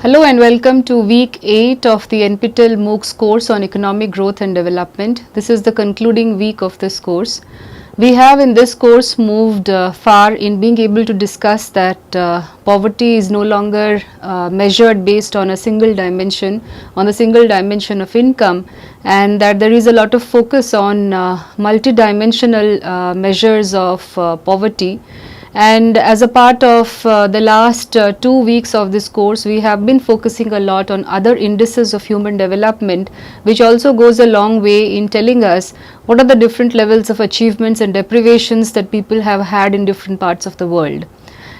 Hello and welcome to week 8 of the NPTEL MOOCs course on economic growth and development. This is the concluding week of this course. We have in this course moved far in being able to discuss that poverty is no longer measured based on a single dimension, on the single dimension of income, and that there is a lot of focus on multidimensional measures of poverty. And as a part of the last 2 weeks of this course, we have been focusing a lot on other indices of human development, which also goes a long way in telling us what are the different levels of achievements and deprivations that people have had in different parts of the world.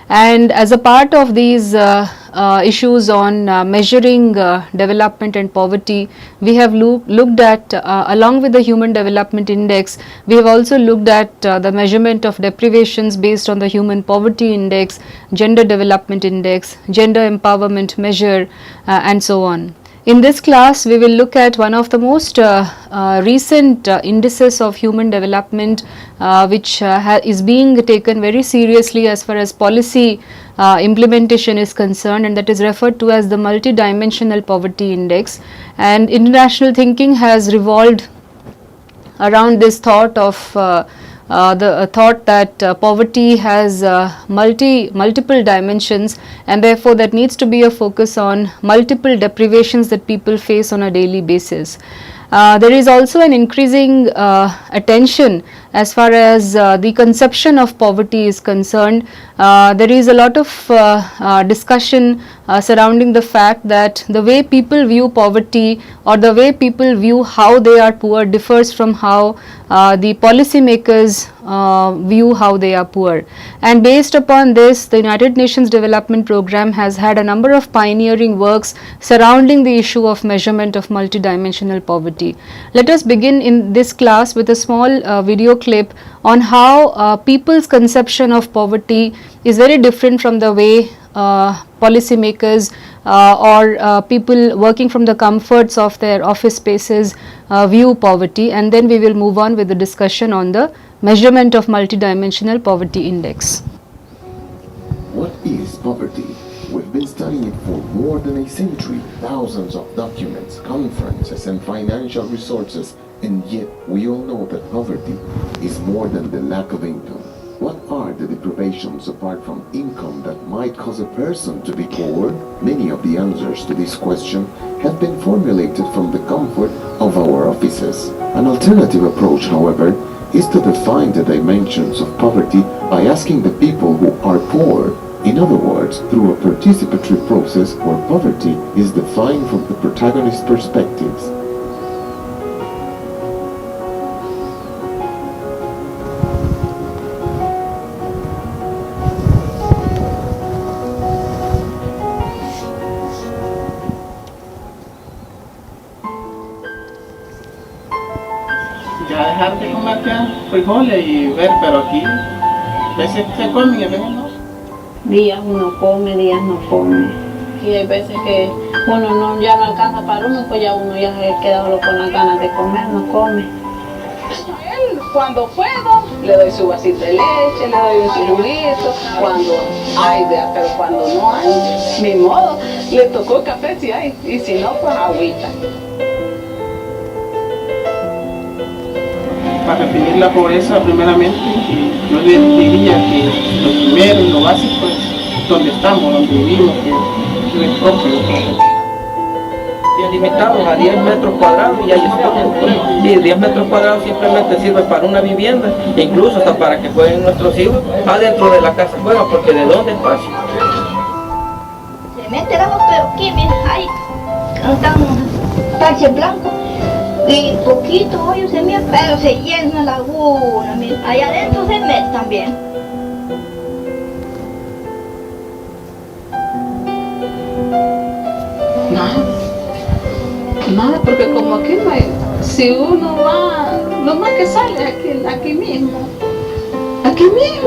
And as a part of these issues on measuring development and poverty, we have looked at, along with the Human Development Index, we have also looked at the measurement of deprivations based on the Human Poverty Index, Gender Development Index, Gender Empowerment Measure, and so on. In this class, we will look at one of the most recent indices of human development, which is being taken very seriously as far as policy implementation is concerned, and that is referred to as the Multidimensional Poverty Index. And international thinking has revolved around this thought of the thought that poverty has multiple dimensions, and therefore that needs to be a focus on multiple deprivations that people face on a daily basis. There is also an increasing attention as far as the conception of poverty is concerned. There is a lot of discussion surrounding the fact that the way people view poverty or the way people view how they are poor differs from how the policymakers view how they are poor. And based upon this, the United Nations Development Programme has had a number of pioneering works surrounding the issue of measurement of multidimensional poverty. Let us begin in this class with a small video clip on how people's conception of poverty is very different from the way policymakers or people working from the comforts of their office spaces view poverty, and then we will move on with the discussion on the measurement of multidimensional poverty index. What is poverty? We've been studying it for more than a century, thousands of documents, conferences, and financial resources, and yet we all know that poverty is more than the lack of income. What are the deprivations apart from income that might cause a person to be poor? Many of the answers to this question have been formulated from the comfort of our offices. An alternative approach, however, is to define the dimensions of poverty by asking the people who are poor. In other words, through a participatory process where poverty is defined from the protagonist's perspectives. Ya dejar de comer ya frijoles y ver, pero aquí a veces se comen y a veces no. Días uno come, días no come. Y hay veces que uno ya no alcanza para uno, pues ya uno ya se queda solo con las ganas de comer, no come. Cuando puedo, le doy su vasito de leche, le doy un cirulito, cuando hay, pero cuando no hay, ni modo, le tocó café si hay, y si no, pues agüita. Para definir la pobreza, primeramente, yo diría que lo primero y lo básico es donde estamos, donde vivimos, que es propio. Y limitamos a 10 metros cuadrados y ahí estamos. Y 10 metros cuadrados simplemente sirve para una vivienda, e incluso hasta para que jueguen nuestros hijos adentro de la casa juegan, porque ¿de dónde es fácil? Se mete agua, pero aquí, mira, ahí están taches blancos. Y poquito hoyo se mira, pero se llena la laguna, mira, allá adentro se mete también. Nada, porque como aquí no hay, si uno va, lo más que sale aquí mismo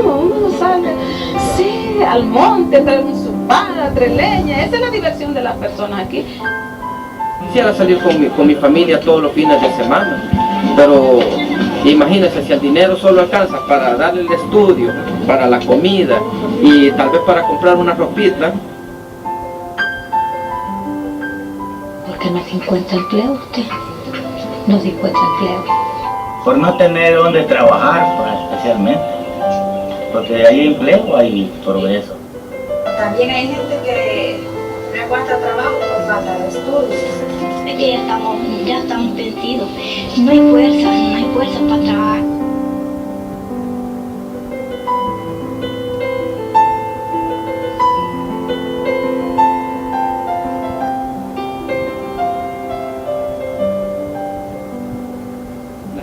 uno sale, sí, al monte, traer un supara, traer leña, esa es la diversión de las personas aquí. Quisiera salir con mi familia todos los fines de semana, pero imagínense si el dinero solo alcanza para darle el estudio, para la comida y tal vez para comprar una ropita. que no se encuentra empleo usted. No se encuentra empleo. Por no tener donde trabajar, pues, especialmente. Porque hay empleo, hay progreso. También hay gente que no encuentra trabajo por falta de estudios. Es que ya estamos vencidos. No hay fuerza para trabajar.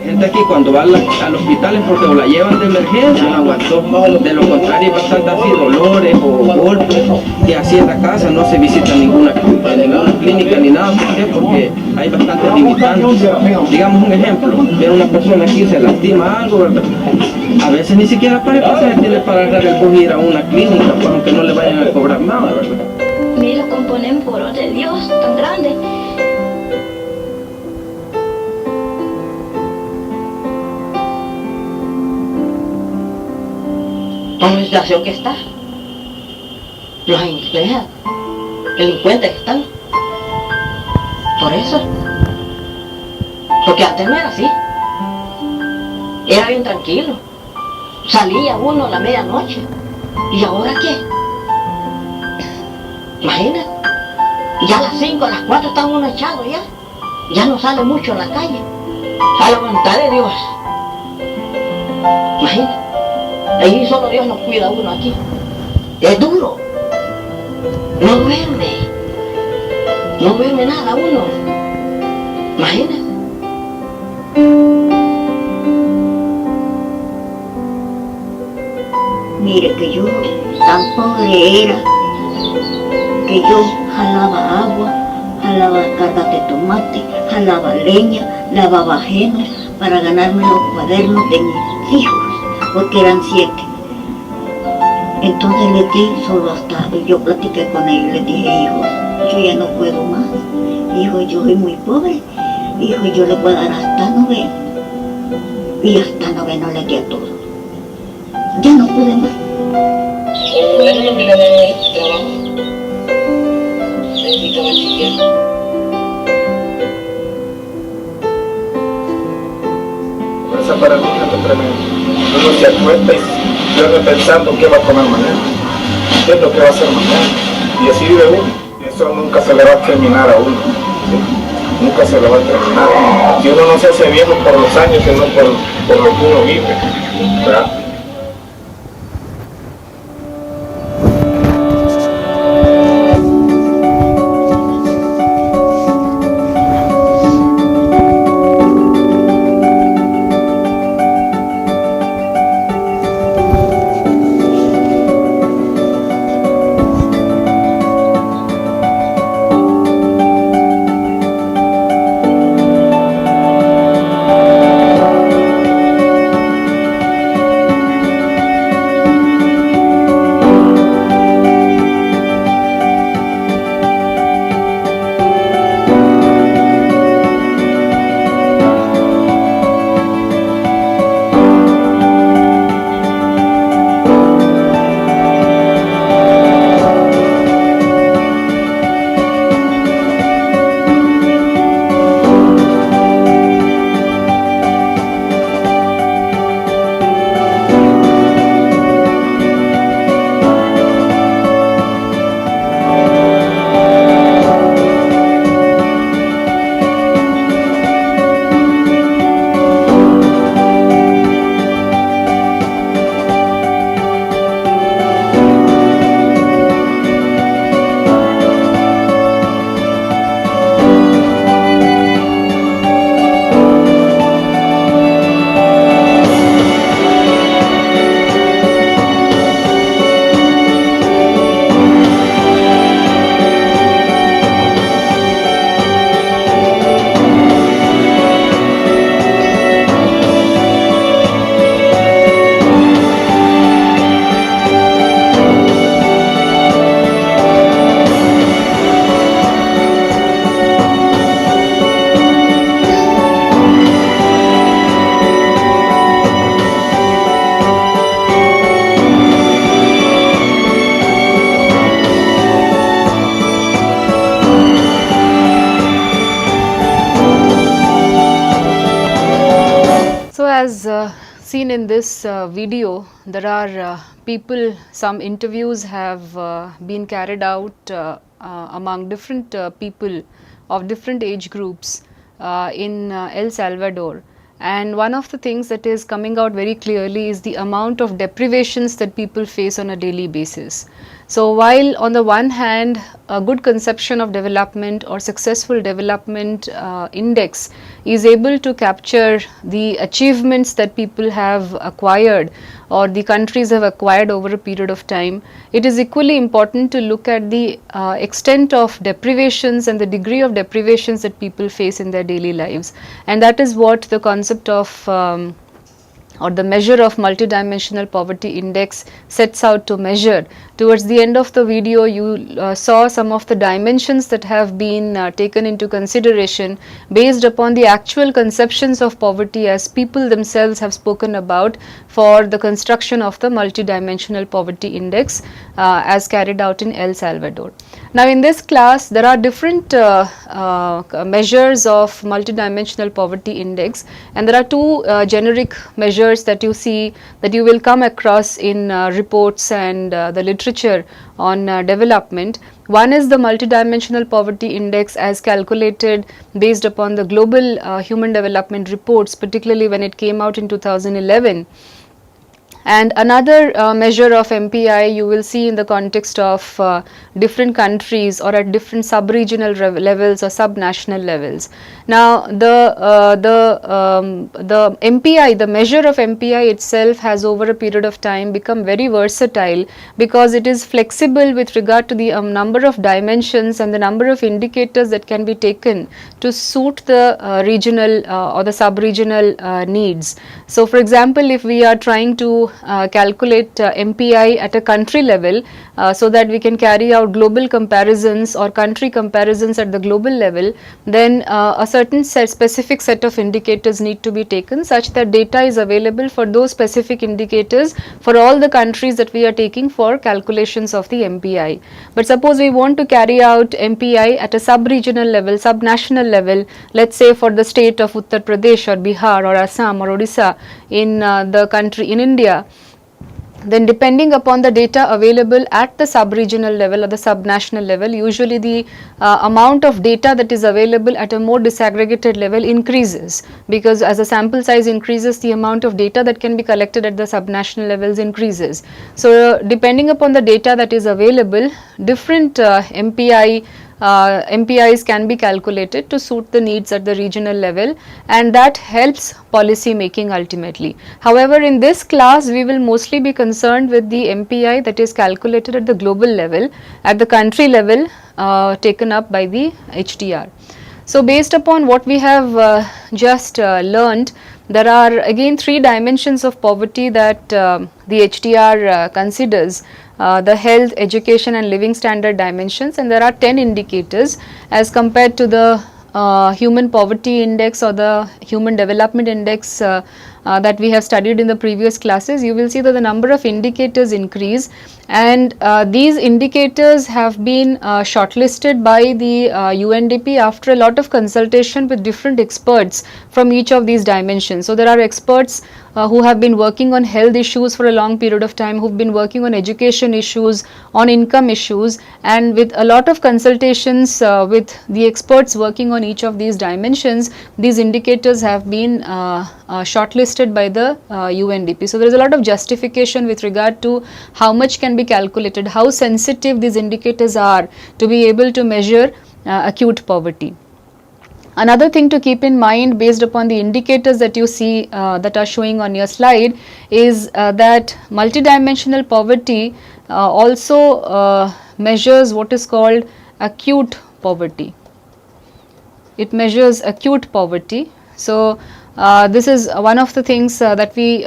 Gente aquí cuando va al hospital es porque o la llevan de emergencia, no aguantó. De lo contrario, hay bastante así dolores o golpes. Y así en la casa no se visita ninguna clínica ni nada. ¿Por qué? Porque hay bastantes limitantes. Digamos un ejemplo, viene una persona aquí se lastima algo, ¿verdad? A veces ni siquiera para pasar tiene para agarrar el bus y ir a una clínica, pues, aunque no le vayan a cobrar nada, ¿verdad? Mira, componemos por orden de Dios tan grande. Con la situación que está, los delincuentes que están, por eso, porque antes no era así, era bien tranquilo, salía uno a la medianoche, ¿y ahora qué? Imagínate, ya a las 5, a las 4 está uno echado ya no sale mucho a la calle, a la voluntad de Dios, imagínate. Ahí solo Dios nos cuida a uno aquí. Es duro. No duerme nada uno. Imagínate. Mire que yo tan pobre era que yo jalaba agua, jalaba cargas de tomate, jalaba leña, lavaba ajeno para ganarme los cuadernos de mis hijos, porque eran 7. Entonces les di solo hasta, yo platiqué con ellos, les dije, hijo, yo ya no puedo más, hijo, yo soy muy pobre, hijo, yo le puedo dar hasta 9, y hasta 9 les di a todos. Ya no pude más. Bueno, no me le dan este trabajo. Necesito bachiller. Esa para mí es tremendo. Uno se acuesta y duerme pensando qué va a comer mañana, qué es lo que va a hacer mañana. Y así vive uno. Eso nunca se le va a terminar a uno. ¿Sí? Nunca se le va a terminar. Si uno no se hace viejo por los años, sino por lo que uno vive, ¿verdad? as seen in this video, there are people, some interviews have been carried out among different people of different age groups in El Salvador. And one of the things that is coming out very clearly is the amount of deprivations that people face on a daily basis. So while on the one hand a good conception of development or successful development index is able to capture the achievements that people have acquired or the countries have acquired over a period of time, it is equally important to look at the extent of deprivations and the degree of deprivations that people face in their daily lives. And that is what the concept of or the measure of multidimensional poverty index sets out to measure. Towards the end of the video, you saw some of the dimensions that have been taken into consideration based upon the actual conceptions of poverty as people themselves have spoken about for the construction of the multidimensional poverty index as carried out in El Salvador. Now in this class, there are different measures of multidimensional poverty index, and there are two generic measures that you see, that you will come across in reports and the literature on development. One is the multidimensional poverty index as calculated based upon the global human development reports, particularly when it came out in 2011. And another measure of MPI you will see in the context of different countries or at different sub-regional levels or sub-national levels. Now the MPI, the measure of MPI itself has over a period of time become very versatile because it is flexible with regard to the number of dimensions and the number of indicators that can be taken to suit the regional or the sub-regional needs. So for example, if we are trying to calculate MPI at a country level so that we can carry out global comparisons or country comparisons at the global level, then a certain specific set of indicators need to be taken such that data is available for those specific indicators for all the countries that we are taking for calculations of the MPI. But suppose we want to carry out MPI at a sub-regional level, sub-national level, let's say for the state of Uttar Pradesh or Bihar or Assam or Odisha in the country in India, then depending upon the data available at the sub-regional level or the sub-national level, usually the amount of data that is available at a more disaggregated level increases, because as the sample size increases, the amount of data that can be collected at the sub-national levels increases. So depending upon the data that is available, different MPIs can be calculated to suit the needs at the regional level, and that helps policy making ultimately. However, in this class we will mostly be concerned with the MPI that is calculated at the global level, at the country level taken up by the HDR. So based upon what we have just learned, there are again three dimensions of poverty that the HDR considers. The health, education and living standard dimensions, and there are 10 indicators as compared to the human poverty index or the human development index that we have studied in the previous classes. You will see that the number of indicators increase, and these indicators have been shortlisted by the UNDP after a lot of consultation with different experts from each of these dimensions. So there are experts who have been working on health issues for a long period of time, who have been working on education issues, on income issues, and with a lot of consultations with the experts working on each of these dimensions, these indicators have been shortlisted by the UNDP. So there is a lot of justification with regard to how much can be calculated, how sensitive these indicators are to be able to measure acute poverty. Another thing to keep in mind based upon the indicators that you see that are showing on your slide is that multidimensional poverty also measures what is called acute poverty. It measures acute poverty. So this is one of the things that we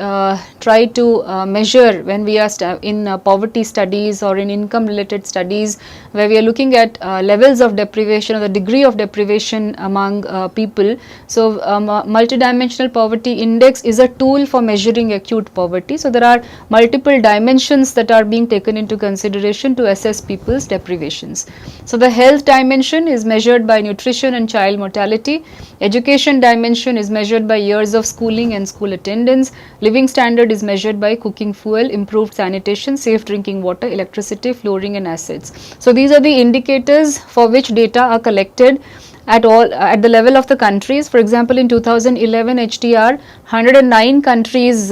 try to measure when we are in poverty studies or in income related studies, where we are looking at levels of deprivation or the degree of deprivation among people. So multidimensional poverty index is a tool for measuring acute poverty. So there are multiple dimensions that are being taken into consideration to assess people's deprivations. So the health dimension is measured by nutrition and child mortality. Education dimension is measured by years of schooling and school attendance. Living standard is measured by cooking fuel, improved sanitation, safe drinking water, electricity, flooring and assets. So these are the indicators for which data are collected at the level of the countries. For example, in 2011 HDR, 109 countries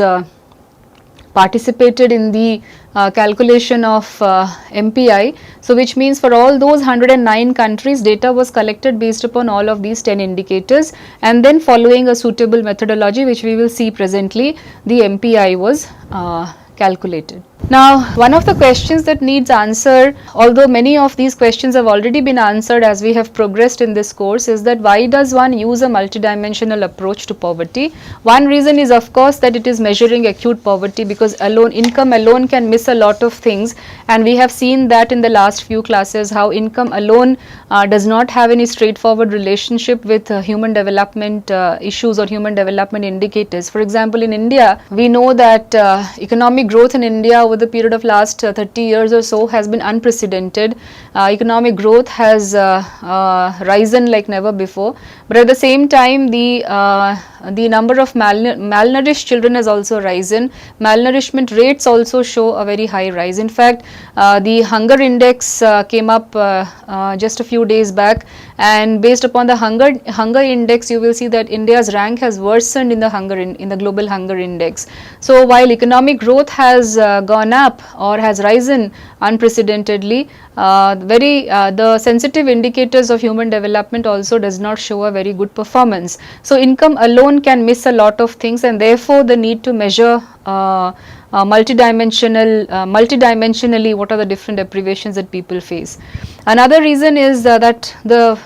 participated in the calculation of MPI. So which means for all those 109 countries, data was collected based upon all of these 10 indicators, and then following a suitable methodology which we will see presently, the MPI was calculated. Now, one of the questions that needs answer, although many of these questions have already been answered as we have progressed in this course, is that why does one use a multidimensional approach to poverty? One reason is of course that it is measuring acute poverty, because income alone can miss a lot of things, and we have seen that in the last few classes how income alone does not have any straightforward relationship with human development issues or human development indicators. For example, in India, we know that economic growth in India over the period of last 30 years or so has been unprecedented. Economic growth has risen like never before, but at the same time the number of malnourished children has also risen. Malnourishment rates also show a very high rise. In fact, the hunger index came up just a few days back, and based upon the hunger index, you will see that India's rank has worsened in the global hunger index. So while economic growth has gone up or has risen unprecedentedly, the sensitive indicators of human development also does not show a very good performance. So income alone can miss a lot of things, and therefore the need to measure multidimensionally what are the different deprivations that people face. Another reason is that the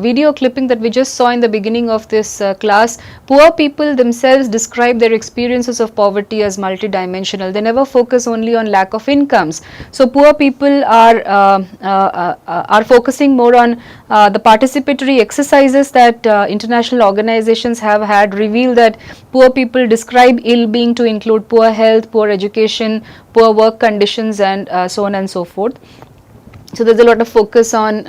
video clipping that we just saw in the beginning of this class, poor people themselves describe their experiences of poverty as multidimensional. They never focus only on lack of incomes. So poor people are focusing more on the participatory exercises that international organizations have had reveal that poor people describe ill-being to include poor health, poor education, poor work conditions, and so on and so forth. So there's a lot of focus on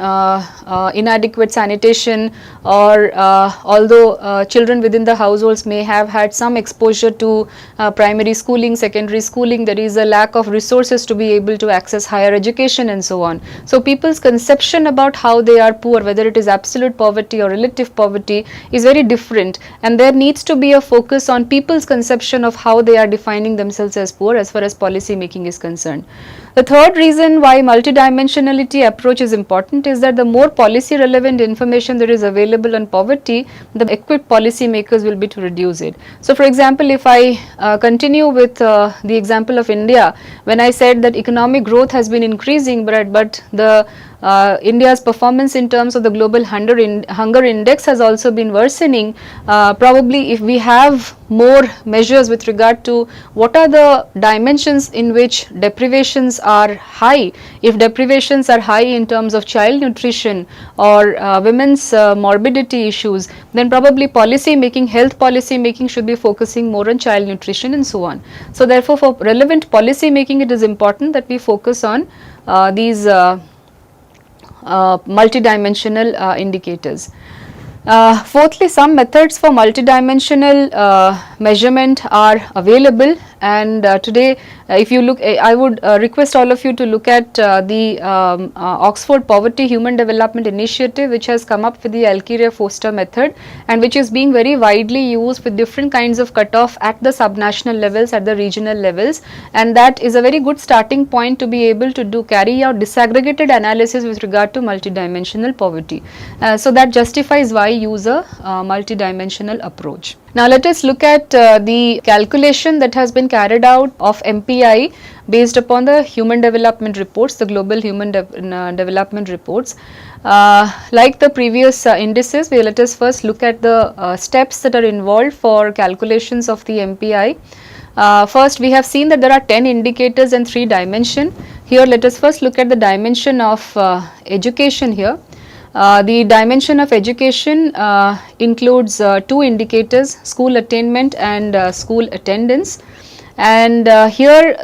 inadequate sanitation, or although children within the households may have had some exposure to primary schooling, secondary schooling, there is a lack of resources to be able to access higher education and so on. So people's conception about how they are poor, whether it is absolute poverty or relative poverty, is very different, and there needs to be a focus on people's conception of how they are defining themselves as poor as far as policy making is concerned. The third reason why multidimensionality approach is important is that the more policy relevant information there is available on poverty, the equipped policy makers will be to reduce it. So for example, if I continue with the example of India, when I said that economic growth has been increasing, but the India's performance in terms of the global hunger index has also been worsening. Probably if we have more measures with regard to what are the dimensions in which deprivations are high, if deprivations are high in terms of child nutrition or women's morbidity issues, then probably health policy making should be focusing more on child nutrition and so on. So therefore, for relevant policy making, it is important that we focus on these multidimensional indicators. Fourthly, some methods for multidimensional measurement are available, and today if you look, I would request all of you to look at the Oxford Poverty Human Development Initiative, which has come up with the Alkiria-Foster method, and which is being very widely used with different kinds of cutoff at the subnational levels, at the regional levels, and that is a very good starting point to be able to carry out disaggregated analysis with regard to multidimensional poverty. So that justifies why use a multidimensional approach. Now let us look at the calculation that has been carried out of MPI based upon the human development reports, the global human development reports. Like the previous indices, let us first look at the steps that are involved for calculations of the MPI. First, we have seen that there are 10 indicators and 3 dimensions. Here let us first look at the dimension of education here. The dimension of education includes 2 indicators, school attainment and school attendance. And here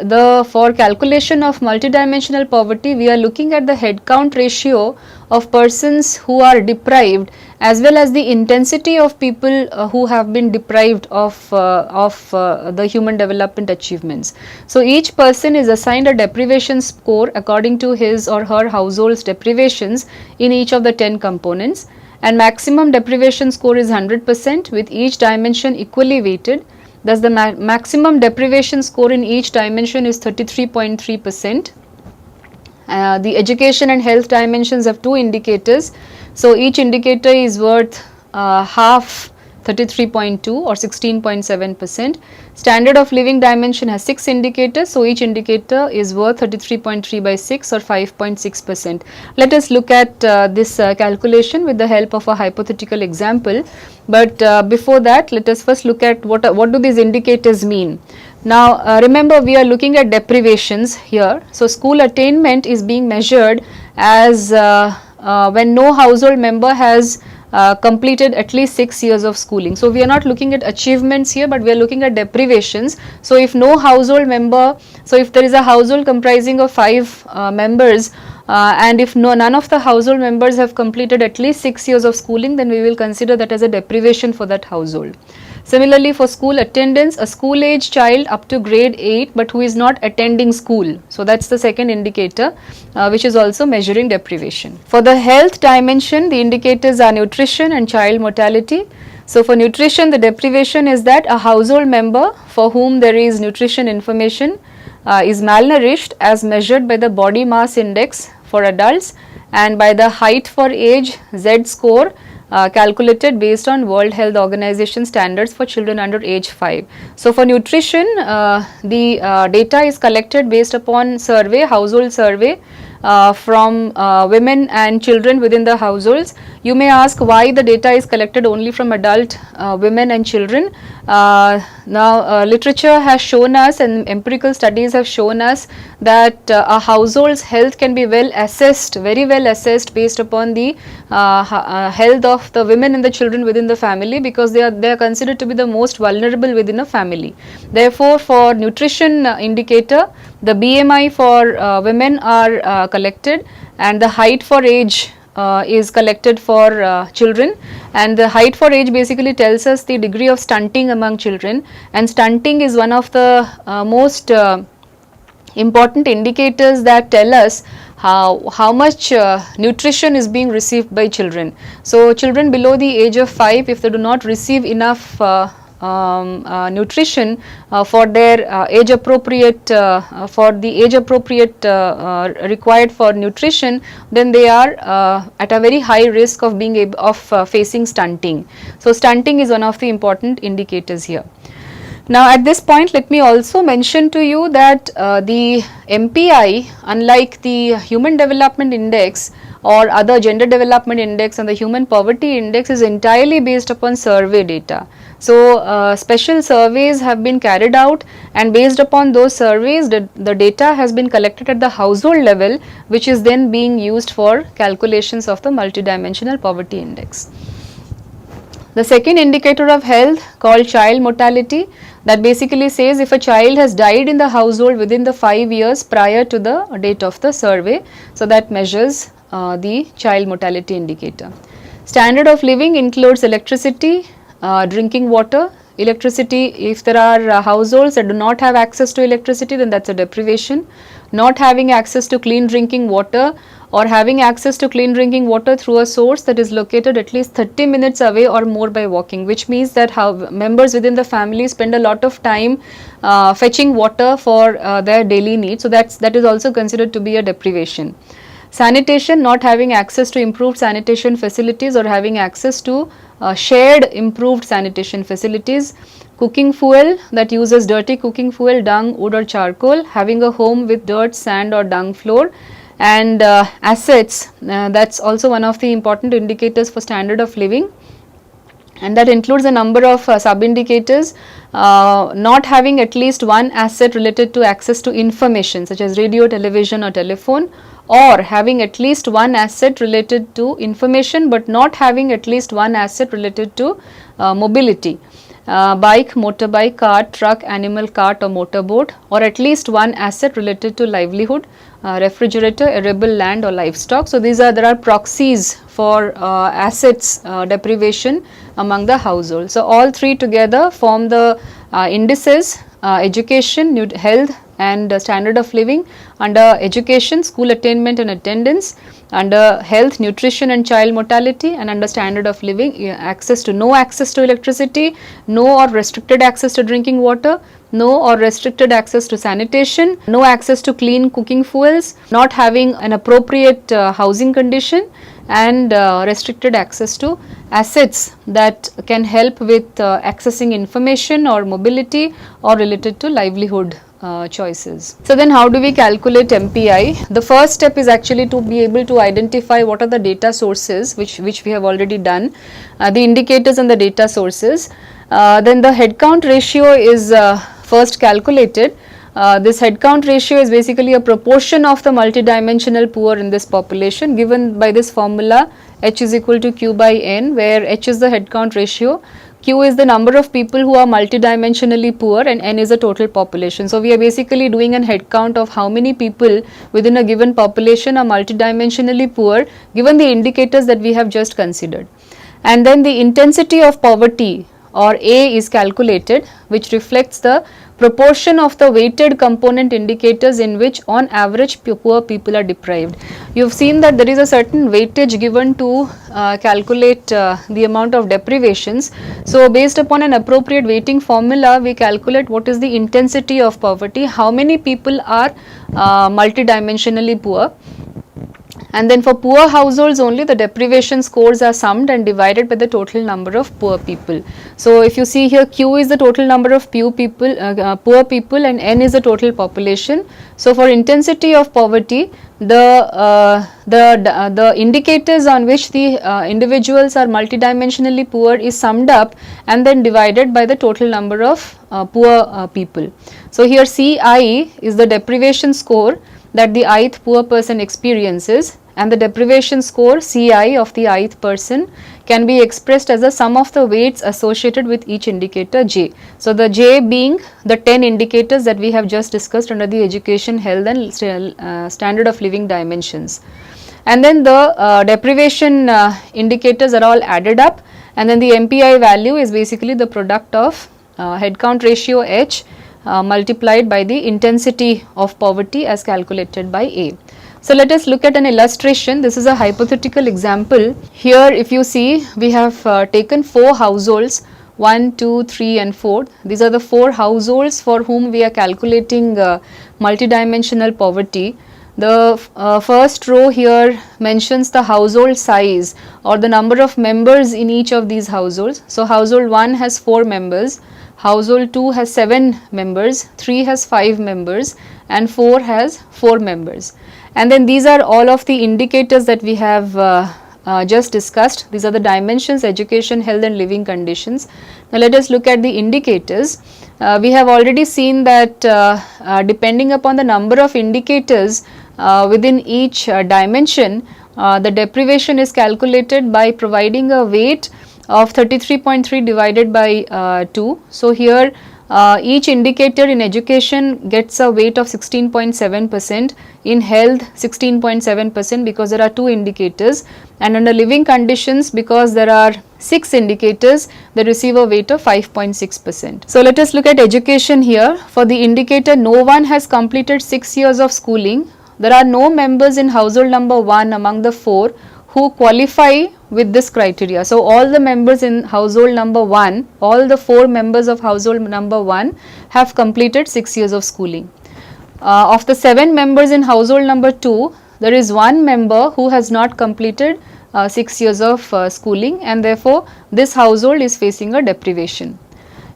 for calculation of multidimensional poverty, we are looking at the head count ratio of persons who are deprived as well as the intensity of people who have been deprived of the human development achievements. So each person is assigned a deprivation score according to his or her household's deprivations in each of the 10 components, and maximum deprivation score is 100% with each dimension equally weighted. Thus the maximum deprivation score in each dimension is 33.3%. The education and health dimensions have 2 indicators. So each indicator is worth half 33.2 or 16.7%. Standard of living dimension has 6 indicators. So each indicator is worth 33.3 by 6 or 5.6%. Let us look at this calculation with the help of a hypothetical example. But before that, let us first look at what do these indicators mean. Now remember, we are looking at deprivations here. So school attainment is being measured as when no household member has completed at least 6 years of schooling. So we are not looking at achievements here, but we are looking at deprivations. So if no household member, so if there is a household comprising of 5 members, and if none of the household members have completed at least 6 years of schooling, then we will consider that as a deprivation for that household. Similarly, for school attendance, a school age child up to grade 8 but who is not attending school. So that's the second indicator which is also measuring deprivation. For the health dimension, the indicators are nutrition and child mortality. So for nutrition, the deprivation is that a household member for whom there is nutrition information is malnourished as measured by the body mass index for adults and by the height for age Z score calculated based on World Health Organization standards for children under age 5. So for nutrition, the data is collected based upon survey, household survey from women and children within the households. You may ask why the data is collected only from adult women and children. Now literature has shown us and empirical studies have shown us that a household's health can be well assessed, very well assessed based upon the health of the women and the children within the family, because they are considered to be the most vulnerable within a family. Therefore, for nutrition indicator, the BMI for women are collected and the height for age is collected for children, and the height for age basically tells us the degree of stunting among children, and stunting is one of the most important indicators that tell us how much nutrition is being received by children. So nutrition below the age of 5, if they do not receive enough nutrition for their age appropriate required for nutrition, then they are at a very high risk of being facing stunting. So stunting is one of the important indicators here. Now at this point, let me also mention to you that the MPI, unlike the Human Development Index or other Gender Development Index and the Human Poverty Index, is entirely based upon survey data. So special surveys have been carried out, and based upon those surveys the data has been collected at the household level, which is then being used for calculations of the multidimensional poverty index. The second indicator of health, called child mortality, that basically says if a child has died in the household within the 5 years prior to the date of the survey. So that measures the child mortality indicator. Standard of living includes electricity, drinking water. Electricity, if there are households that do not have access to electricity, then that's a deprivation. Not having access to clean drinking water, or having access to clean drinking water through a source that is located at least 30 minutes away or more by walking, which means that members within the family spend a lot of time fetching water for their daily needs. So that is also considered to be a deprivation. Sanitation, not having access to improved sanitation facilities or having access to shared improved sanitation facilities. Cooking fuel, that uses dirty cooking fuel, dung, wood or charcoal. Having a home with dirt, sand or dung floor. And assets, that's also one of the important indicators for standard of living, and that includes a number of sub-indicators. Not having at least one asset related to access to information such as radio, television or telephone, or having at least one asset related to information but not having at least one asset related to mobility. bike, motorbike, car, truck, animal cart or motorboat, or at least one asset related to livelihood, refrigerator, arable land or livestock. So these are, there are proxies for assets deprivation among the household. So all three together form the indices: education, health and standard of living. Under education, school attainment and attendance; under health, nutrition and child mortality; and under standard of living, access to, no access to electricity, no or restricted access to drinking water, no or restricted access to sanitation, no access to clean cooking fuels, not having an appropriate housing condition, and restricted access to assets that can help with accessing information or mobility or related to livelihood choices. So then how do we calculate MPI? The first step is actually to be able to identify what are the data sources, which we have already done, the indicators and the data sources. Then the head count ratio is first calculated. This head count ratio is basically a proportion of the multidimensional poor in this population, given by this formula H is equal to Q by N, where H is the head count ratio, Q is the number of people who are multidimensionally poor, and N is the total population. So we are basically doing an head count of how many people within a given population are multidimensionally poor, given the indicators that we have just considered. And then the intensity of poverty, or A, is calculated, which reflects the proportion of the weighted component indicators in which on average poor people are deprived. You have seen that there is a certain weightage given to calculate the amount of deprivations. So based upon an appropriate weighting formula, we calculate what is the intensity of poverty, how many people are multidimensionally poor. And then for poor households only, the deprivation scores are summed and divided by the total number of poor people. So if you see here, Q is the total number of poor people and N is the total population. So for intensity of poverty, the indicators on which the individuals are multidimensionally poor is summed up and then divided by the total number of poor people. So here CI is the deprivation score that the ith poor person experiences, and the deprivation score CI of the ith person can be expressed as the sum of the weights associated with each indicator J. So the J being the 10 indicators that we have just discussed under the education, health and standard of living dimensions. And then the deprivation indicators are all added up, and then the MPI value is basically the product of head count ratio H multiplied by the intensity of poverty as calculated by A. So let us look at an illustration. This is a hypothetical example. Here if you see, we have taken 4 households, 1, 2, 3 and 4. These are the 4 households for whom we are calculating multidimensional poverty. The first row here mentions the household size or the number of members in each of these households. So household 1 has 4 members, household 2 has 7 members, 3 has 5 members and 4 has 4 members. And then these are all of the indicators that we have just discussed. These are the dimensions: education, health and living conditions. Now let us look at the indicators. We have already seen that depending upon the number of indicators within each dimension, the deprivation is calculated by providing a weight of 33.3 divided by 2. So here each indicator in education gets a weight of 16.7%, in health 16.7% because there are 2 indicators, and under living conditions, because there are 6 indicators, they receive a weight of 5.6%. So let us look at education here. For the indicator no one has completed 6 years of schooling, there are no members in household number 1 among the 4 who qualify with this criteria. So all the members in household number 1, all the 4 members of household number 1 have completed 6 years of schooling. Of the 7 members in household number 2, there is 1 member who has not completed 6 years of schooling, and therefore this household is facing a deprivation.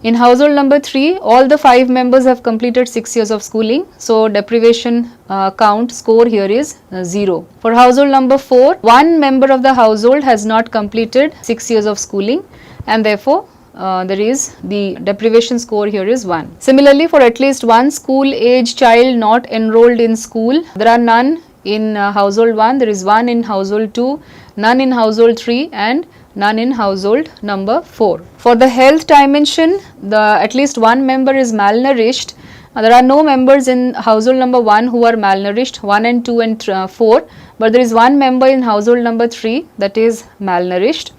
In household number 3, all the 5 members have completed 6 years of schooling, so deprivation count score here is 0. For household number 4, 1 member of the household has not completed 6 years of schooling, and therefore there is the deprivation score here is 1. Similarly, for at least one school age child not enrolled in school, there are none in household 1, there is 1 in household 2, none in household 3 and none in household number 4. For the health dimension, at least one member is malnourished. There are no members in household number 1 who are malnourished, 1 and 2 and 4, but there is one member in household number 3 that is malnourished.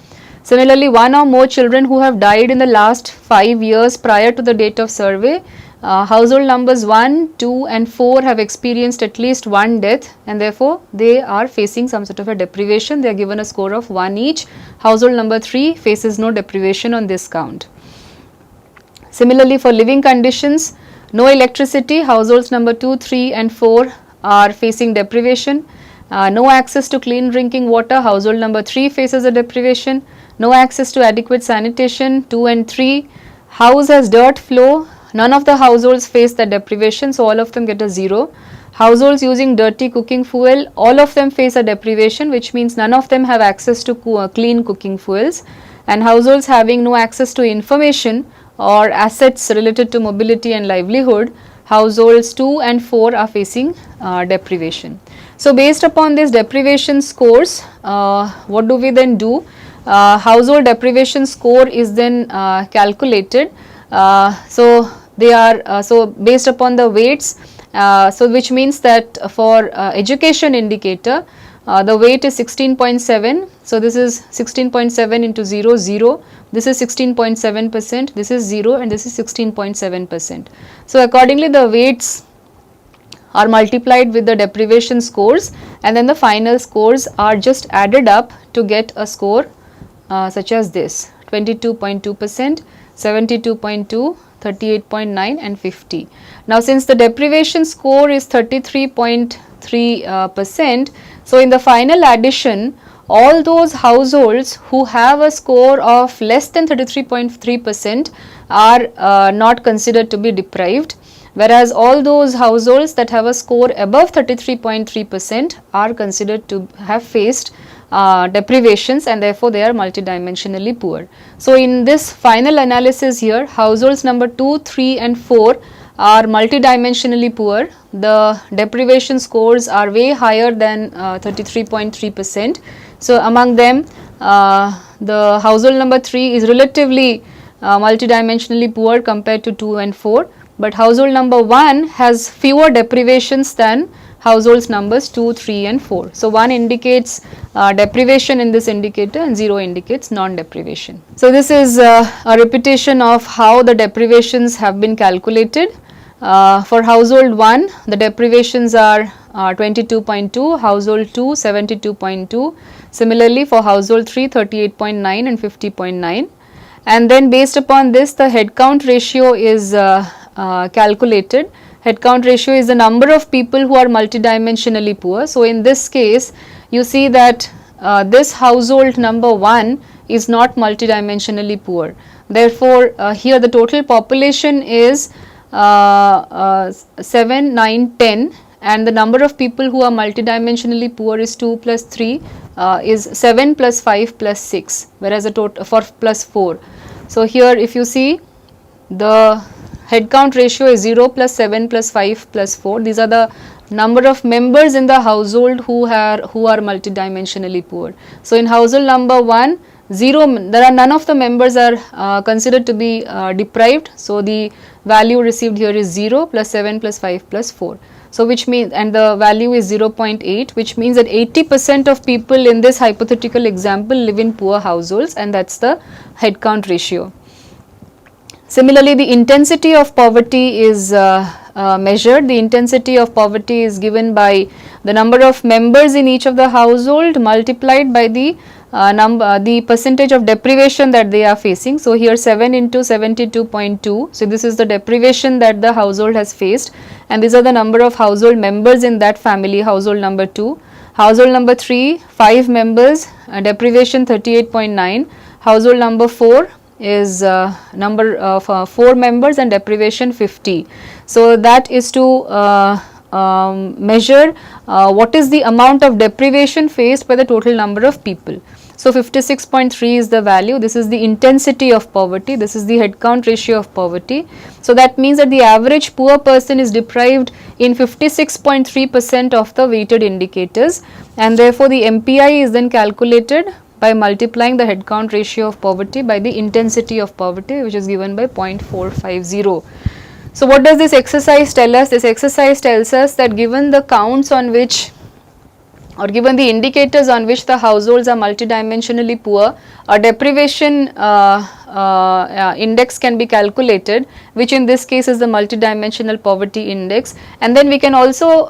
Similarly, one or more children who have died in the last 5 years prior to the date of survey. Household numbers 1, 2 and 4 have experienced at least one death, and therefore they are facing some sort of a deprivation. They are given a score of 1 each. Household number 3 faces no deprivation on this count. Similarly, for living conditions, no electricity, households number 2, 3 and 4 are facing deprivation. No access to clean drinking water, household number 3 faces a deprivation. No access to adequate sanitation, 2 and 3. House has dirt flow, none of the households face the deprivation, so all of them get a 0. Households using dirty cooking fuel, all of them face a deprivation, which means none of them have access to clean cooking fuels. And households having no access to information or assets related to mobility and livelihood, households 2 and 4 are facing deprivation. So, based upon these deprivation scores, what do we then do? Household deprivation score is then calculated. So, they are based upon the weights, so which means that for education indicator, the weight is 16.7. So, this is 16.7 into 0, 0. This is 16.7%, this is 0 and this is 16.7%. So, accordingly the weights are multiplied with the deprivation scores, and then the final scores are just added up to get a score such as this: 22.2%, 72.2, 38.9 and 50. Now, since the deprivation score is 33.3%, so in the final addition, all those households who have a score of less than 33.3% are not considered to be deprived, whereas all those households that have a score above 33.3% are considered to have faced deprivations, and therefore they are multidimensionally poor. So, in this final analysis here, households number 2, 3 and 4 are multidimensionally poor. The deprivation scores are way higher than 33.3%. So, among them the household number 3 is relatively multidimensionally poor compared to 2 and 4, but household number 1 has fewer deprivations than households numbers 2, 3 and 4. So, 1 indicates deprivation in this indicator and 0 indicates non-deprivation. So, this is a repetition of how the deprivations have been calculated. For household 1, the deprivations are 22.2, household 2 72.2, similarly for household 3 38.9 and 50.9, and then based upon this the head count ratio is calculated. Head count ratio is the number of people who are multidimensionally poor. So, in this case you see that this household number 1 is not multidimensionally poor. Therefore, here the total population is 7, 9, 10, and the number of people who are multidimensionally poor is 2 plus 3 is 7 plus 5 plus 6, whereas the total for plus 4. So, here if you see the head count ratio is 0 plus 7 plus 5 plus 4. These are the number of members in the household who are multidimensionally poor. So, in household number 1, 0, there are none of the members are considered to be deprived. So, the value received here is 0 plus 7 plus 5 plus 4. So, which means, and the value is 0.8, which means that 80% of people in this hypothetical example live in poor households, and that is the head count ratio. Similarly, the intensity of poverty is measured. The intensity of poverty is given by the number of members in each of the household multiplied by the percentage of deprivation that they are facing. So, here 7 into 72.2. So, this is the deprivation that the household has faced, and these are the number of household members in that family. Household number 2, household number 3, 5 members, deprivation 38.9. Household number 4 is number of 4 members and deprivation 50. So, that is to measure what is the amount of deprivation faced by the total number of people. So, 56.3 is the value. This is the intensity of poverty. This is the head count ratio of poverty. So, that means that the average poor person is deprived in 56.3% of the weighted indicators, and therefore, the MPI is then calculated by multiplying the head count ratio of poverty by the intensity of poverty, which is given by 0.450. So what does this exercise tell us? This exercise tells us that given the counts on which, or given the indicators on which the households are multidimensionally poor, a deprivation index can be calculated, which in this case is the multidimensional poverty index, and then we can also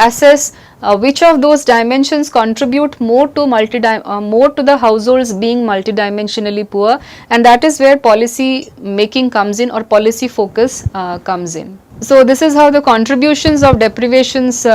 assess which of those dimensions contribute more to the households being multidimensionally poor, and that is where policy making comes in, or policy focus comes in. So this is how the contributions of deprivations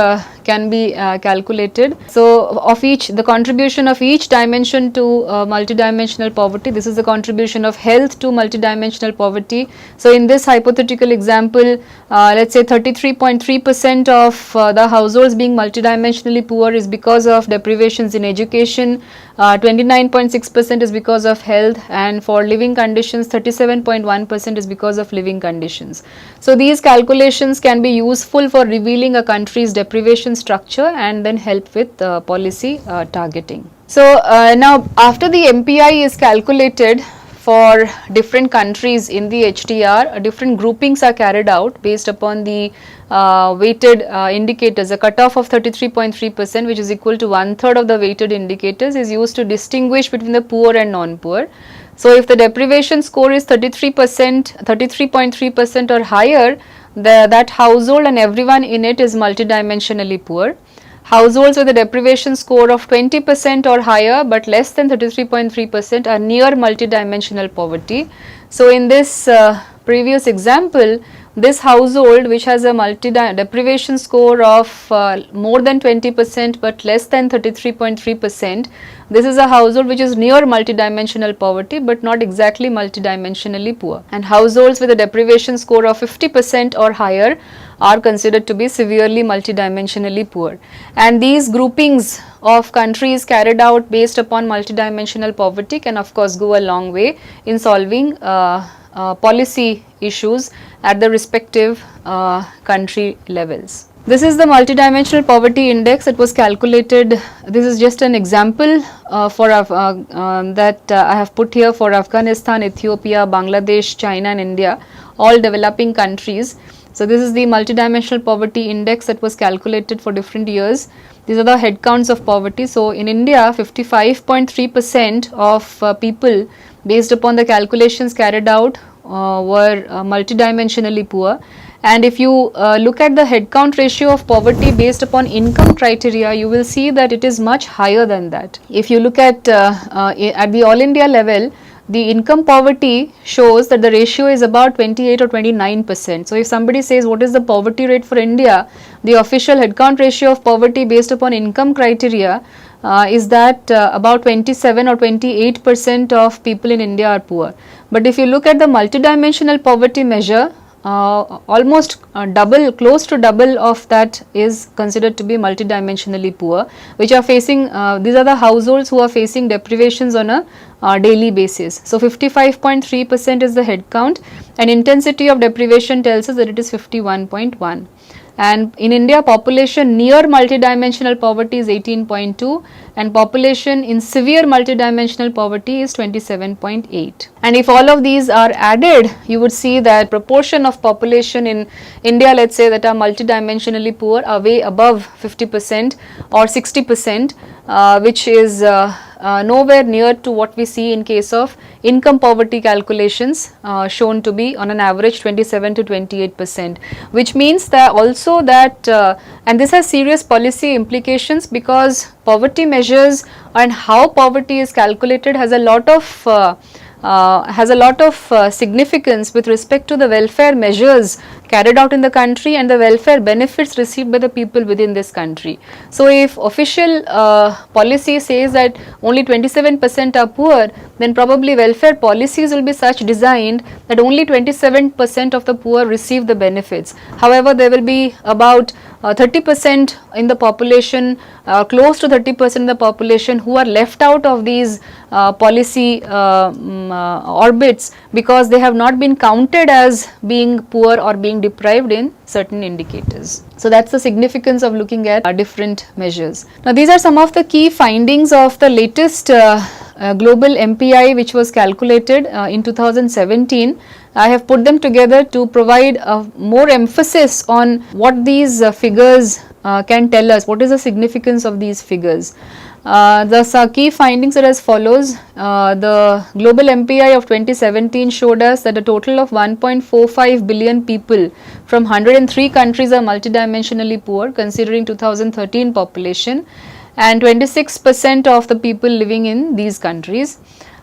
can be calculated. So of the contribution of each dimension to multidimensional poverty, this is the contribution of health to multidimensional poverty. So in this hypothetical example, let's say 33.3% of the households being multidimensionally poor is because of deprivations in education, 29.6% is because of health, and for living conditions 37.1% is because of living conditions. So these calculations can be useful for revealing a country's deprivation structure and then help with policy targeting. So now after the MPI is calculated for different countries in the HDR, different groupings are carried out based upon the weighted indicators. A cutoff of 33.3%, which is equal to 1/3 of the weighted indicators, is used to distinguish between the poor and non-poor. So if the deprivation score is 33.3% or higher, that household and everyone in it is multidimensionally poor. Households with a deprivation score of 20% or higher but less than 33.3% are near multidimensional poverty. So in this previous example, this household which has a deprivation score of more than 20% but less than 33.3%, this is a household which is near multidimensional poverty but not exactly multidimensionally poor. And households with a deprivation score of 50% or higher are considered to be severely multidimensionally poor. And these groupings of countries carried out based upon multidimensional poverty can of course go a long way in solving policy issues at the respective country levels. This is the multidimensional poverty index. It was calculated. This is just an example that I have put here for Afghanistan, Ethiopia, Bangladesh, China and India, all developing countries. So this is the multidimensional poverty index that was calculated for different years. These are the head counts of poverty. So in India, 55.3% of people, based upon the calculations carried out, were multidimensionally poor. And if you look at the head count ratio of poverty based upon income criteria, you will see that it is much higher than that. If you look at the all India level, the income poverty shows that the ratio is about 28 or 29%. So if somebody says what is the poverty rate for India, the official head count ratio of poverty based upon income criteria is that about 27 or 28% of people in India are poor. But if you look at the multidimensional poverty measure, almost close to double of that is considered to be multidimensionally poor, which are facing, these are the households who are facing deprivations on a daily basis. So 55.3% is the head count, and intensity of deprivation tells us that it is 51.1. And in India, population near multidimensional poverty is 18.2 and population in severe multidimensional poverty is 27.8. And if all of these are added, you would see that proportion of population in India, let's say, that are multidimensionally poor are way above 50% or 60%, which is nowhere near to what we see in case of income poverty calculations, shown to be on an average 27 to 28%, which means that also that and this has serious policy implications, because poverty measures and how poverty is calculated has a lot of significance with respect to the welfare measures carried out in the country and the welfare benefits received by the people within this country. So if official policy says that only 27% are poor, then probably welfare policies will be such designed that only 27% of the poor receive the benefits. However, there will be about 30% in the population, close to 30% in the population who are left out of these policy orbits because they have not been counted as being poor or being deprived in certain indicators. So that's the significance of looking at different measures. Now these are some of the key findings of the latest global MPI which was calculated in 2017. I have put them together to provide more emphasis on what these figures can tell us, what is the significance of these figures. The key findings are as follows. The global MPI of 2017 showed us that a total of 1.45 billion people from 103 countries are multidimensionally poor considering 2013 population, and 26% of the people living in these countries.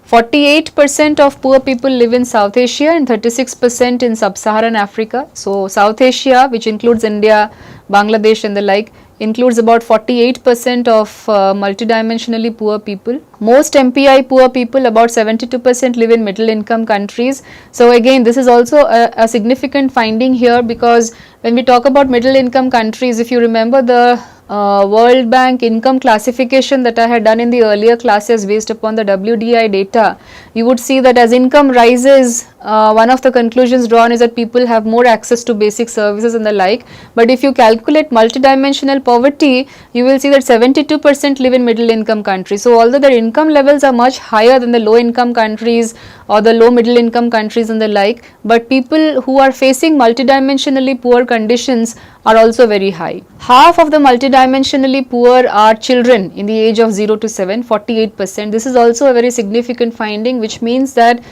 48% of poor people live in South Asia and 36% in Sub-Saharan Africa. So South Asia, which includes India, Bangladesh and the like, includes about 48% of multidimensionally poor people. Most MPI poor people, about 72%, live in middle income countries. So again, this is also a significant finding here, because when we talk about middle income countries, if you remember the World Bank income classification that I had done in the earlier classes based upon the WDI data, you would see that as income rises, one of the conclusions drawn is that people have more access to basic services and the like. But if you calculate multidimensional poverty, you will see that 72% live in middle income countries. So although their income levels are much higher than the low income countries or the low middle income countries and the like, but people who are facing multidimensionally poor conditions are also very high. Half of the multidimensionally poor are children in the age of 0 to 7, 48%. This is also a very significant finding, which means that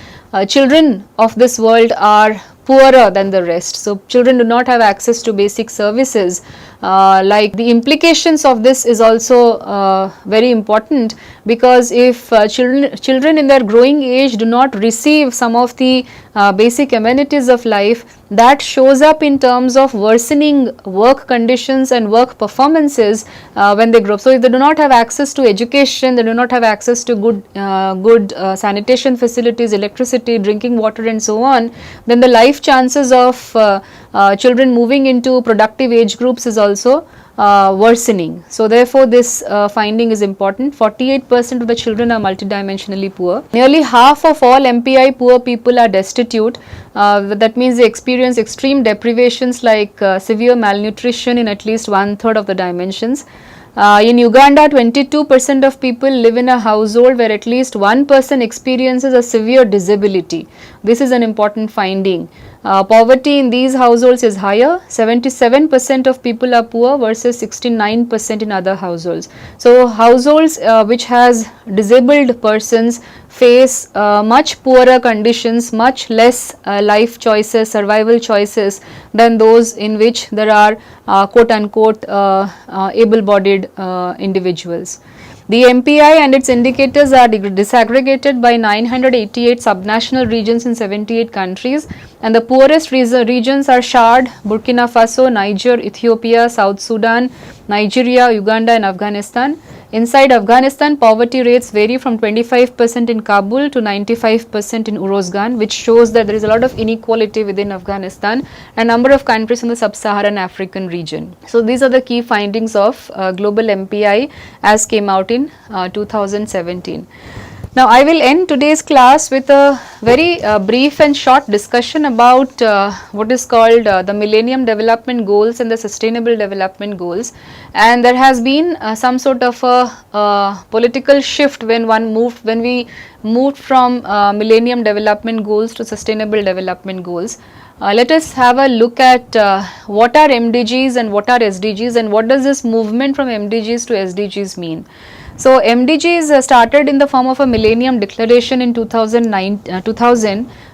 children of this world are poorer than the rest. So children do not have access to basic services. Like the implications of this is also very important, because if children in their growing age do not receive some of the basic amenities of life, that shows up in terms of worsening work conditions and work performances when they grow up. So if they do not have access to education, they do not have access to good sanitation facilities, electricity, drinking water and so on, then the life chances of children moving into productive age groups is also worsening. So therefore this finding is important. 48% of the children are multidimensionally poor. Nearly half of all MPI poor people are destitute. That means they experience extreme deprivations like severe malnutrition in at least 1/3 of the dimensions. In Uganda, 22% of people live in a household where at least one person experiences a severe disability. This is an important finding. Poverty in these households is higher. 77% of people are poor versus 69% in other households. So households which has disabled persons face much poorer conditions, much less life choices, survival choices than those in which there are quote unquote able-bodied individuals. The MPI and its indicators are disaggregated by 988 subnational regions in 78 countries, and the poorest regions are Chad, Burkina Faso, Niger, Ethiopia, South Sudan, Nigeria, Uganda and Afghanistan. Inside Afghanistan, poverty rates vary from 25% in Kabul to 95% in Uruzgan, which shows that there is a lot of inequality within Afghanistan and number of countries in the sub-Saharan African region. So these are the key findings of global MPI as came out in 2017. Now I will end today's class with a very brief and short discussion about what is called the Millennium Development Goals and the Sustainable Development Goals. And there has been some sort of a political shift when we moved from Millennium Development Goals to Sustainable Development Goals. Let us have a look at what are MDGs and what are SDGs, and what does this movement from MDGs to SDGs mean. So MDGs started in the form of a Millennium Declaration in 2000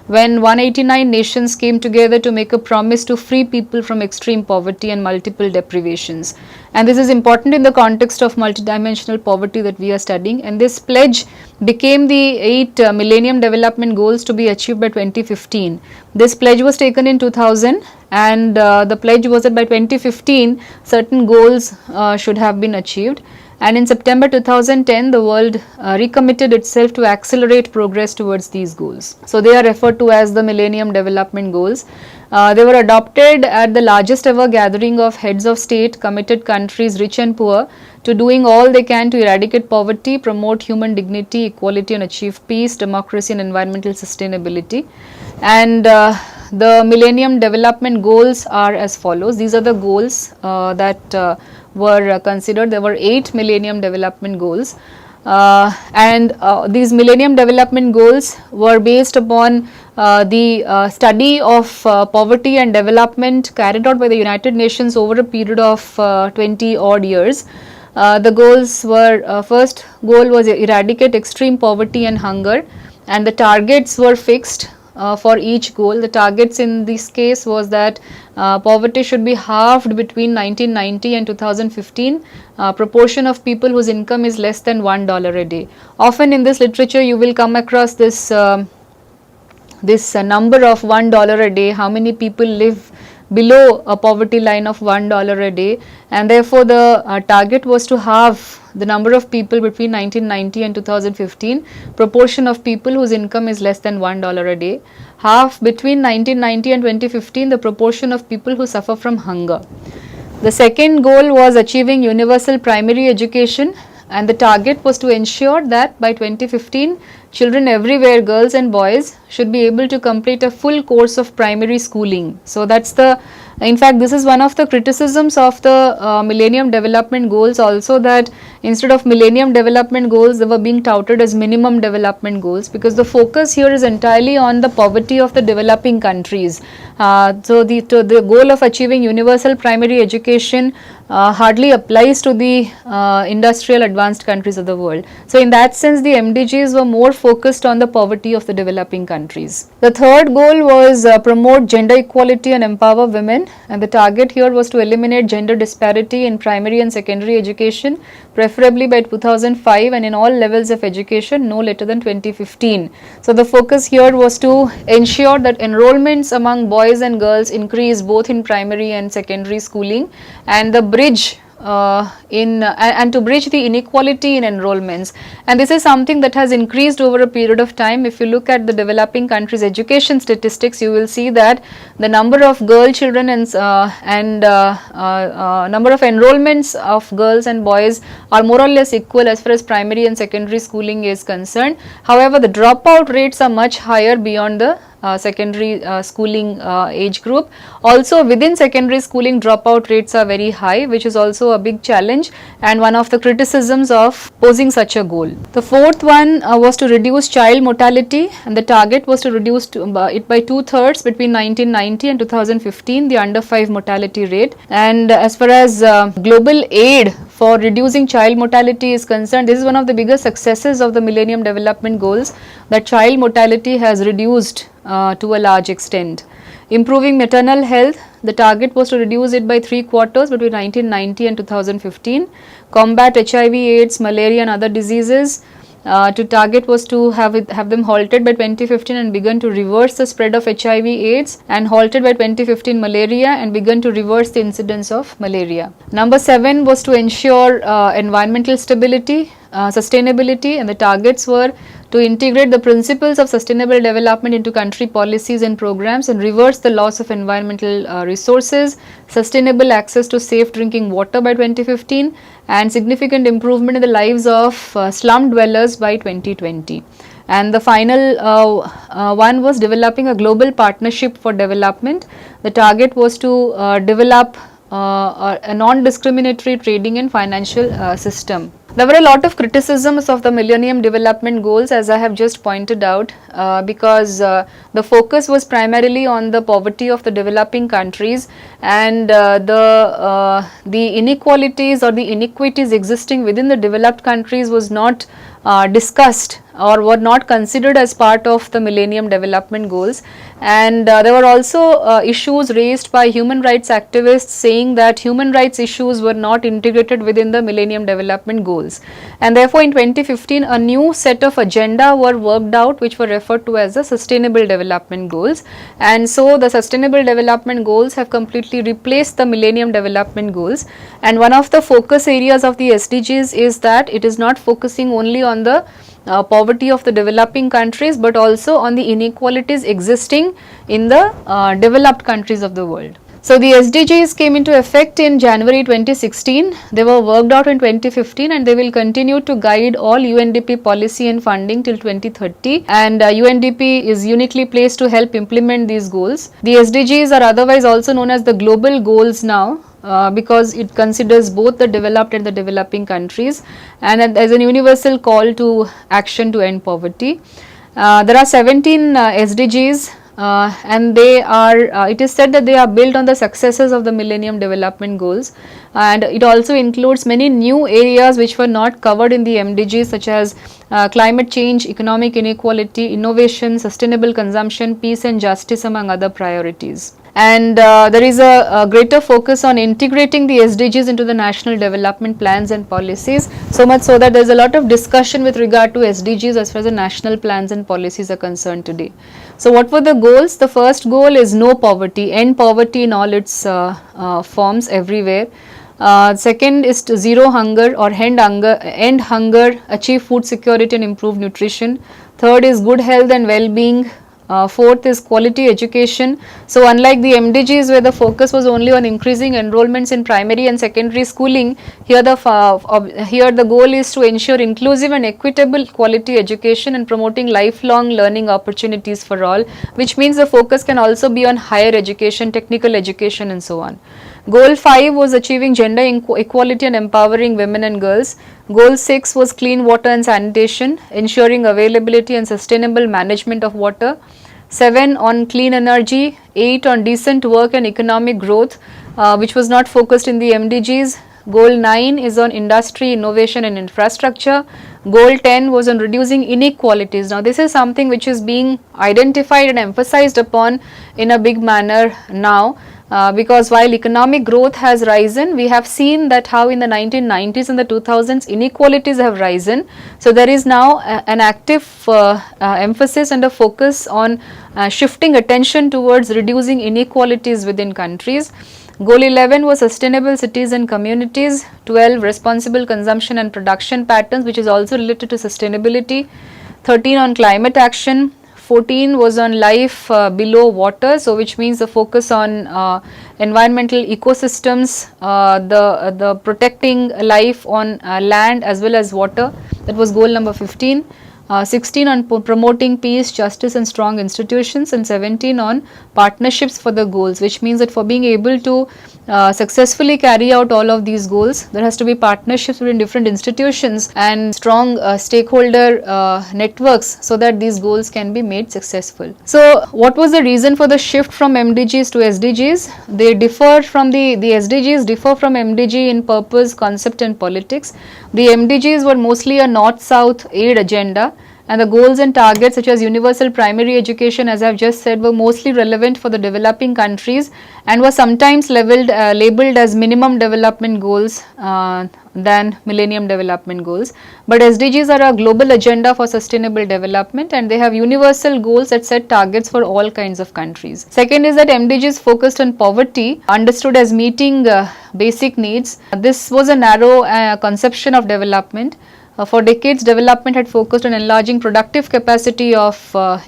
when 189 nations came together to make a promise to free people from extreme poverty and multiple deprivations. And this is important in the context of multidimensional poverty that we are studying, and this pledge became the 8 Millennium Development Goals to be achieved by 2015. This pledge was taken in 2000, and the pledge was that by 2015 certain goals should have been achieved. And in September 2010, the world recommitted itself to accelerate progress towards these goals. So they are referred to as the Millennium Development Goals. They were adopted at the largest ever gathering of heads of state, committed countries, rich and poor, to doing all they can to eradicate poverty, promote human dignity, equality and achieve peace, democracy and environmental sustainability. And the Millennium Development Goals are as follows. These are the goals that were considered. There were 8 Millennium Development Goals. These Millennium Development Goals were based upon the study of poverty and development carried out by the United Nations over a period of 20 odd years. The goals were, first goal was eradicate extreme poverty and hunger, and the targets were fixed for each goal. The targets in this case was that poverty should be halved between 1990 and 2015. Proportion of people whose income is less than $1 a day. Often in this literature you will come across this number of $1 a day, how many people live below a poverty line of $1 a day, and therefore the target was to halve the number of people between 1990 and 2015, proportion of people whose income is less than $1 a day, half between 1990 and 2015 the proportion of people who suffer from hunger. The second goal was achieving universal primary education, and the target was to ensure that by 2015 children everywhere, girls and boys, should be able to complete a full course of primary schooling. So that's the, in fact this is one of the criticisms of the Millennium Development Goals also, that instead of Millennium Development Goals they were being touted as minimum development goals, because the focus here is entirely on the poverty of the developing countries. So the goal of achieving universal primary education hardly applies to the industrial advanced countries of the world. So in that sense the MDGs were more focused on the poverty of the developing countries. The third goal was promote gender equality and empower women, and the target here was to eliminate gender disparity in primary and secondary education, preferably by 2005, and in all levels of education no later than 2015. So the focus here was to ensure that enrollments among boys and girls increase both in primary and secondary schooling, and the bridge and to bridge the inequality in enrollments. And this is something that has increased over a period of time. If you look at the developing countries' education statistics, you will see that the number of girl children and number of enrollments of girls and boys are more or less equal as far as primary and secondary schooling is concerned. However, the dropout rates are much higher beyond the secondary schooling age group. Also within secondary schooling dropout rates are very high, which is also a big challenge and one of the criticisms of posing such a goal. The fourth one was to reduce child mortality, and the target was to reduce it by 2/3 between 1990 and 2015, the under 5 mortality rate. And as far as global aid for reducing child mortality is concerned, this is one of the biggest successes of the Millennium Development Goals, that child mortality has reduced to a large extent. Improving maternal health, the target was to reduce it by 3/4 between 1990 and 2015. Combat HIV, AIDS, malaria and other diseases, to target was to have them halted by 2015 and begun to reverse the spread of HIV, AIDS, and halted by 2015 malaria and begun to reverse the incidence of malaria. Number 7 was to ensure environmental stability, sustainability, and the targets were to integrate the principles of sustainable development into country policies and programs and reverse the loss of environmental resources, sustainable access to safe drinking water by 2015, and significant improvement in the lives of slum dwellers by 2020. And the final one was developing a global partnership for development. The target was to develop a non-discriminatory trading and financial system. There were a lot of criticisms of the Millennium Development Goals, as I have just pointed out, because the focus was primarily on the poverty of the developing countries, and the inequalities or the inequities existing within the developed countries was not discussed or were not considered as part of the Millennium Development Goals. And there were also issues raised by human rights activists saying that human rights issues were not integrated within the Millennium Development Goals. goals. And therefore in 2015 a new set of agenda were worked out which were referred to as the sustainable development goals, and so the sustainable development goals have completely replaced the millennium development goals. And one of the focus areas of the SDGs is that it is not focusing only on the poverty of the developing countries, but also on the inequalities existing in the developed countries of the world. So the SDGs came into effect in January 2016, they were worked out in 2015 and they will continue to guide all UNDP policy and funding till 2030, and UNDP is uniquely placed to help implement these goals. The SDGs are otherwise also known as the global goals now, because it considers both the developed and the developing countries, and as a universal call to action to end poverty. There are 17 SDGs, and they are, it is said that they are built on the successes of the Millennium Development Goals, and it also includes many new areas which were not covered in the MDGs, such as climate change, economic inequality, innovation, sustainable consumption, peace and justice, among other priorities. And there is a greater focus on integrating the SDGs into the national development plans and policies, so much so that there is a lot of discussion with regard to SDGs as far as the national plans and policies are concerned today. So what were the goals? The first goal is no poverty, end poverty in all its forms everywhere. Second is to zero hunger or end hunger, achieve food security and improve nutrition. Third is good health and well-being. Fourth is quality education. So unlike the MDGs where the focus was only on increasing enrollments in primary and secondary schooling, here the goal is to ensure inclusive and equitable quality education and promoting lifelong learning opportunities for all, which means the focus can also be on higher education, technical education and so on. Goal 5 was achieving gender equality and empowering women and girls. Goal 6 was clean water and sanitation, ensuring availability and sustainable management of water. 7 on clean energy, 8 on decent work and economic growth, which was not focused in the MDGs. Goal 9 is on industry, innovation and infrastructure. Goal 10 was on reducing inequalities. Now this is something which is being identified and emphasized upon in a big manner now. Because while economic growth has risen, we have seen that how in the 1990s and the 2000s inequalities have risen. So there is now an active emphasis and a focus on shifting attention towards reducing inequalities within countries. Goal 11 was sustainable cities and communities. 12 responsible consumption and production patterns, which is also related to sustainability. 13 on climate action. 14 was on life below water, so which means the focus on environmental ecosystems, the protecting life on land as well as water. That was goal number 15. 16 on promoting peace, justice and strong institutions, and 17 on partnerships for the goals, which means that for being able to successfully carry out all of these goals, there has to be partnerships between different institutions and strong stakeholder networks so that these goals can be made successful. So what was the reason for the shift from MDGs to SDGs? They differ from the SDGs differ from MDG in purpose, concept and politics. The MDGs were mostly a north-south aid agenda, and the goals and targets such as universal primary education, as I have just said, were mostly relevant for the developing countries and were sometimes labeled as minimum development goals than millennium development goals. But SDGs are a global agenda for sustainable development and they have universal goals that set targets for all kinds of countries. Second is that MDGs focused on poverty, understood as meeting basic needs. This was a narrow conception of development. For decades, development had focused on enlarging productive capacity of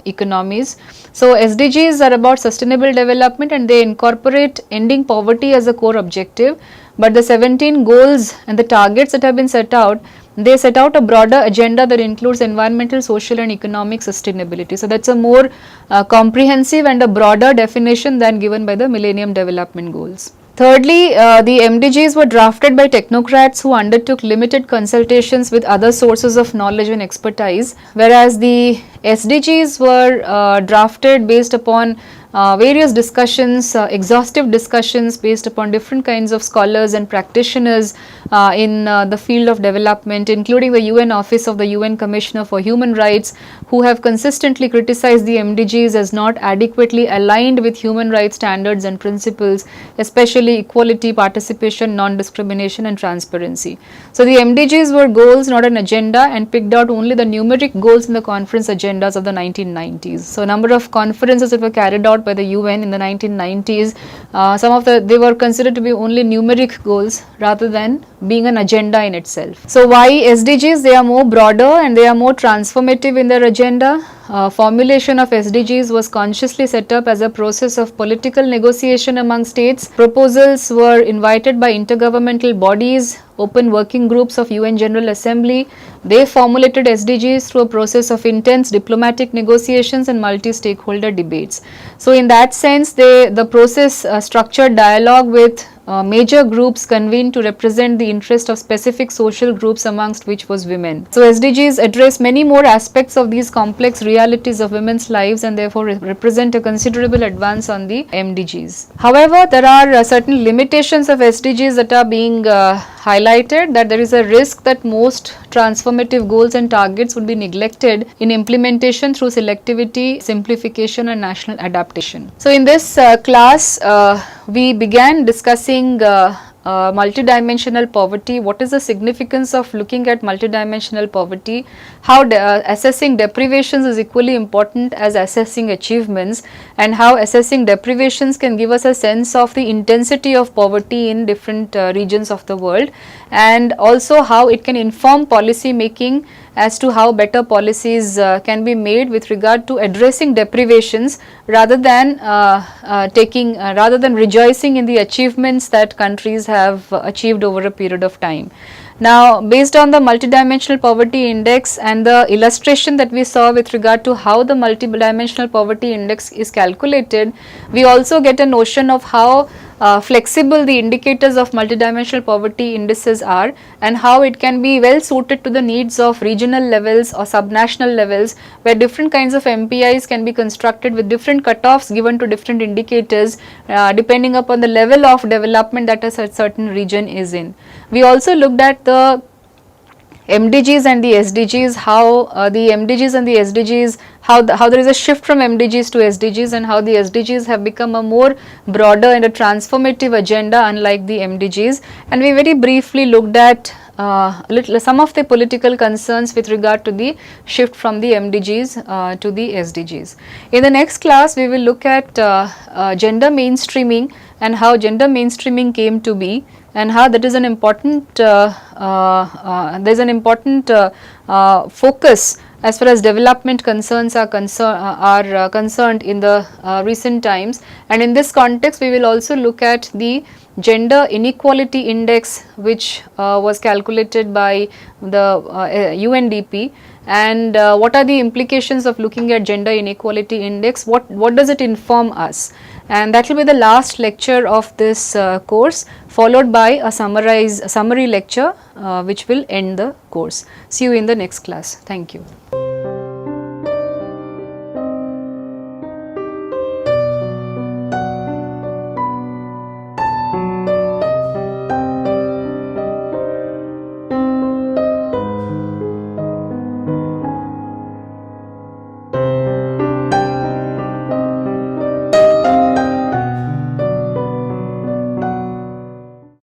economies. So SDGs are about sustainable development and they incorporate ending poverty as a core objective. But the 17 goals and the targets that have been set out, they set out a broader agenda that includes environmental, social and economic sustainability. So that's a more comprehensive and a broader definition than given by the Millennium Development Goals. Thirdly, the MDGs were drafted by technocrats who undertook limited consultations with other sources of knowledge and expertise, whereas the SDGs were drafted based upon various discussions, exhaustive discussions based upon different kinds of scholars and practitioners in the field of development, including the UN Office of the UN Commissioner for Human Rights, who have consistently criticized the MDGs as not adequately aligned with human rights standards and principles, especially equality, participation, non-discrimination and transparency. So the MDGs were goals, not an agenda, and picked out only the numeric goals in the conference agendas of the 1990s. So a number of conferences that were carried out by the UN in the 1990s, they were considered to be only numeric goals rather than being an agenda in itself. So why SDGs? They are more broader and they are more transformative in their agenda. Formulation of SDGs was consciously set up as a process of political negotiation among states. Proposals were invited by intergovernmental bodies, open working groups of UN General Assembly. They formulated SDGs through a process of intense diplomatic negotiations and multi-stakeholder debates. So in that sense, the process structured dialogue with major groups convened to represent the interest of specific social groups, amongst which was women. So SDGs address many more aspects of these complex realities of women's lives and therefore represent a considerable advance on the MDGs. However, there are certain limitations of SDGs that are being highlighted, that there is a risk that most transformative goals and targets would be neglected in implementation through selectivity, simplification and national adaptation. So in this class, we began discussing multidimensional poverty. What is the significance of looking at multidimensional poverty? How assessing deprivations is equally important as assessing achievements, and how assessing deprivations can give us a sense of the intensity of poverty in different regions of the world, and also how it can inform policy making as to how better policies can be made with regard to addressing deprivations rather than rejoicing in the achievements that countries have achieved over a period of time. Now, based on the multidimensional poverty index and the illustration that we saw with regard to how the multidimensional poverty index is calculated, we also get a notion of how flexible the indicators of multidimensional poverty indices are, and how it can be well suited to the needs of regional levels or subnational levels, where different kinds of MPIs can be constructed with different cutoffs given to different indicators depending upon the level of development that a certain region is in. We also looked at the MDGs and the SDGs, how the MDGs and the SDGs, how there is a shift from MDGs to SDGs, and how the SDGs have become a more broader and a transformative agenda unlike the MDGs. And we very briefly looked at some of the political concerns with regard to the shift from the MDGs to the SDGs. In the next class, we will look at gender mainstreaming and how gender mainstreaming came to be, and how that is an important focus as far as development concerns are concerned in the recent times. And in this context, we will also look at the gender inequality index, which was calculated by the UNDP, and what are the implications of looking at gender inequality index, what does it inform us. And that will be the last lecture of this course, followed by a summary lecture which will end the course. See you in the next class. Thank you.